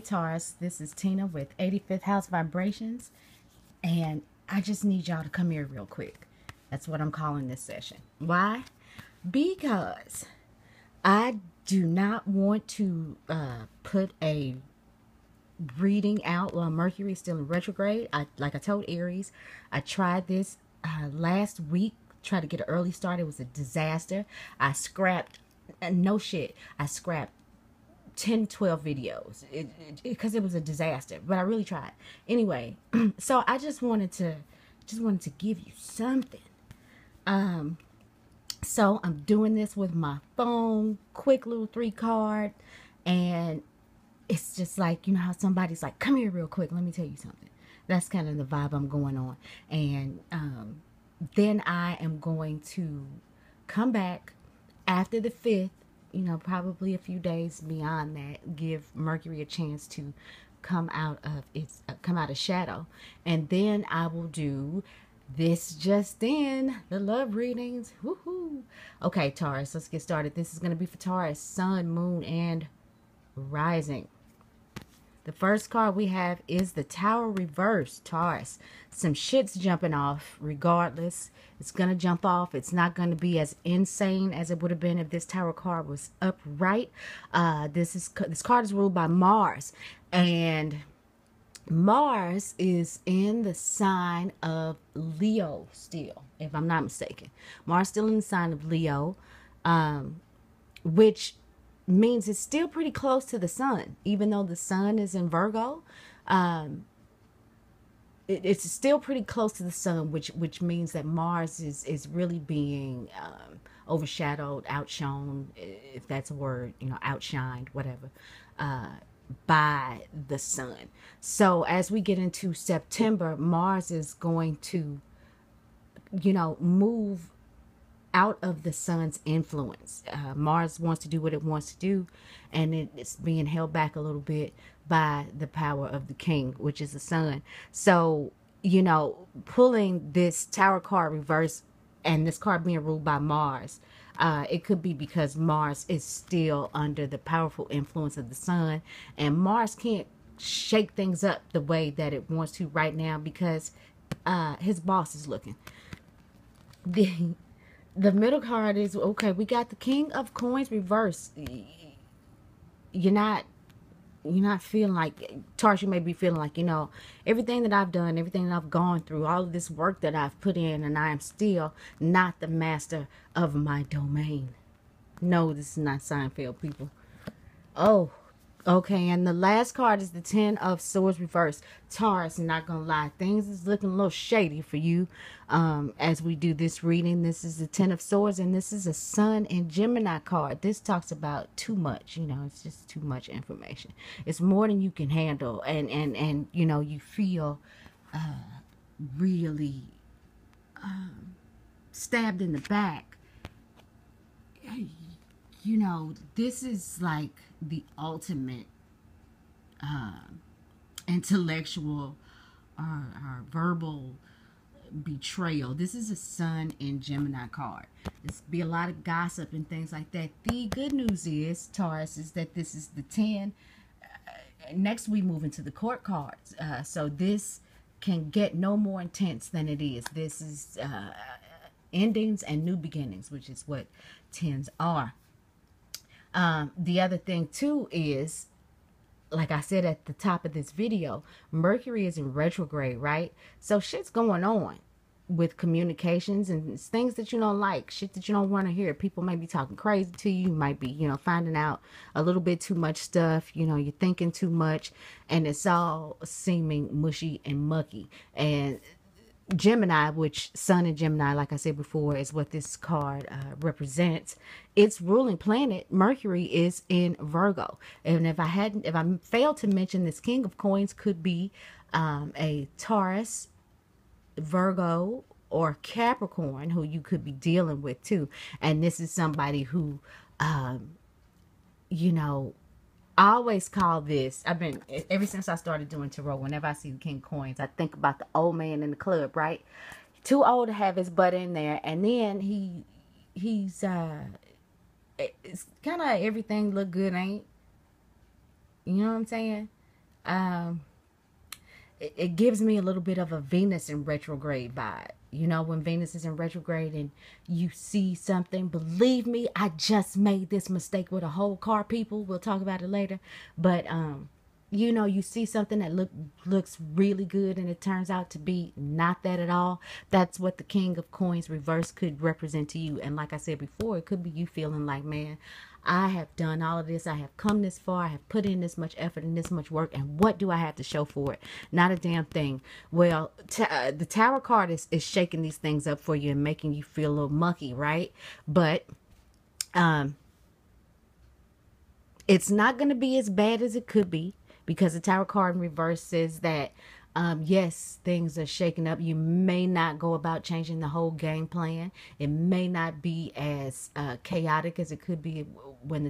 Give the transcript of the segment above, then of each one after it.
Taurus, this is Tina with 85th House Vibrations, and I just need y'all to come here real quick. That's what I'm calling this session. Why? Because I do not want to put a reading out while Mercury is still in retrograde. Like I told Aries, I tried this last week, tried to get an early start. It was a disaster. I scrapped, no shit, I scrapped 10, 12 videos because it was a disaster, but I really tried anyway. So I just wanted to give you something. So I'm doing this with my phone, quick little 3 card, and it's just like, you know how somebody's like, come here real quick, let me tell you something. That's kind of the vibe I'm going on. And then I am going to come back after the 5th, you know, probably a few days beyond that, give Mercury a chance to come out of its shadow. And then I will do this just in, the love readings. Woohoo! Okay, Taurus, let's get started. This is going to be for Taurus, Sun, Moon, and Rising. The first card we have is the Tower reverse, Taurus. Some shit's jumping off regardless. It's going to jump off. It's not going to be as insane as it would have been if this Tower card was upright. This card is ruled by Mars. And Mars is in the sign of Leo still, if I'm not mistaken. Mars still in the sign of Leo, which means it's still pretty close to the sun, even though the sun is in Virgo. It's still pretty close to the sun, which means that Mars is really being overshadowed, outshone, if that's a word, you know, outshined, whatever, by the sun. So as we get into September, Mars is going to, you know, move out of the sun's influence. Mars wants to do what it wants to do, and it's being held back a little bit by the power of the king, which is the sun. So, you know, pulling this Tower card reverse and this card being ruled by Mars, it could be because Mars is still under the powerful influence of the sun, and Mars can't shake things up the way that it wants to right now because his boss is looking. The middle card is, okay, we got the King of Coins reversed. You're not feeling like, Taurus, you may be feeling like, you know, everything that I've done, everything that I've gone through, all of this work that I've put in, and I am still not the master of my domain. No, this is not Seinfeld, people. Oh, okay, and the last card is the Ten of Swords reversed. Taurus, not gonna lie, things is looking a little shady for you as we do this reading. This is the Ten of Swords, and this is a Sun and Gemini card. This talks about too much, you know, it's just too much information. It's more than you can handle, and you know, you feel really stabbed in the back. You know, this is like the ultimate intellectual or verbal betrayal. This is a Sun in Gemini card. There's be a lot of gossip and things like that. The good news is, Taurus, is that this is the 10. Next we move into the court cards. So this can get no more intense than it is. This is endings and new beginnings, which is what 10s are. The other thing too is, like I said at the top of this video, Mercury is in retrograde, right? So shit's going on with communications and things that you don't like, shit that you don't want to hear. People might be talking crazy to you. You might be, you know, finding out a little bit too much stuff. You know, you're thinking too much, and it's all seeming mushy and mucky. And Gemini, which Sun and Gemini, like I said before, is what this card represents. Its ruling planet, Mercury, is in Virgo. And if I failed to mention, this King of Coins could be a Taurus, Virgo, or Capricorn, who you could be dealing with too. And this is somebody who, you know, I always call this, ever since I started doing tarot, whenever I see the King of Coins, I think about the old man in the club, right? Too old to have his butt in there. And then he's, it's kind of everything look good, ain't? You know what I'm saying? Um, it gives me a little bit of a Venus in retrograde vibe. You know, when Venus is in retrograde and you see something, believe me, I just made this mistake with a whole car, people. We'll talk about it later. But you know, you see something that looks really good and it turns out to be not that at all. That's what the King of Coins reverse could represent to you. And like I said before, it could be you feeling like, man, I have done all of this. I have come this far. I have put in this much effort and this much work. And what do I have to show for it? Not a damn thing. Well, the Tower card is shaking these things up for you and making you feel a little mucky, right? But it's not going to be as bad as it could be, because the Tower card in reverse says that yes, things are shaking up. You may not go about changing the whole game plan. It may not be as chaotic as it could be when the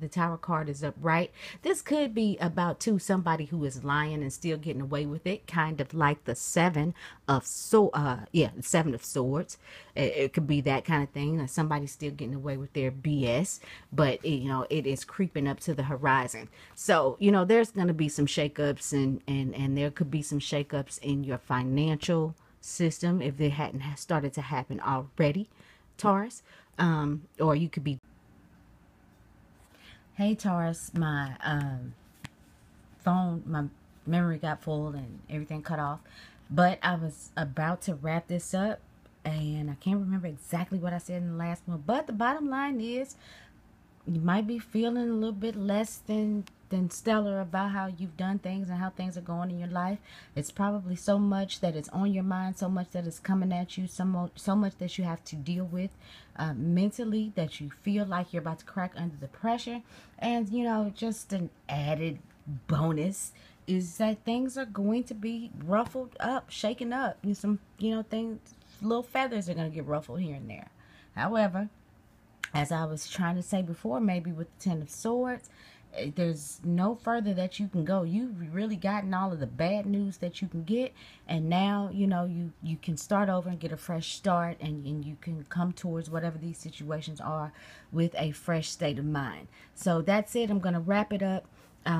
Tower card is upright. This could be about somebody who is lying and still getting away with it, kind of like the Seven of the Seven of Swords. It could be that kind of thing. Somebody's still getting away with their BS, but you know, it is creeping up to the horizon. So you know, there's going to be some shakeups, and there could be some shakeups in your financial system if they hadn't started to happen already, Taurus. Or you could be, hey Taurus, my phone, my memory got full and everything cut off, but I was about to wrap this up and I can't remember exactly what I said in the last one, but the bottom line is you might be feeling a little bit less than stellar about how you've done things and how things are going in your life. It's probably so much that it's on your mind, so much that is coming at you, so much that you have to deal with mentally, that you feel like you're about to crack under the pressure. And you know, just an added bonus is that things are going to be ruffled up, shaken up, and some, you know, things, little feathers are going to get ruffled here and there. However, as I was trying to say before, maybe with the Ten of Swords, there's no further that you can go. You've really gotten all of the bad news that you can get, and now you know you can start over and get a fresh start, and you can come towards whatever these situations are with a fresh state of mind. So that's it. I'm going to wrap it up.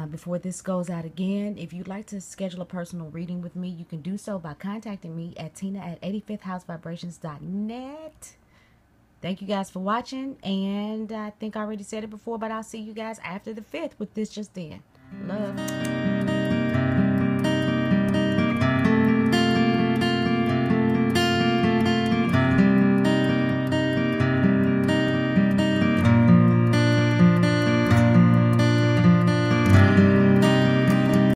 Before this goes out again, if you'd like to schedule a personal reading with me, you can do so by contacting me at tina@85thehousevibrations.net. Thank you guys for watching, and I think I already said it before, but I'll see you guys after the 5th with this just in. Love.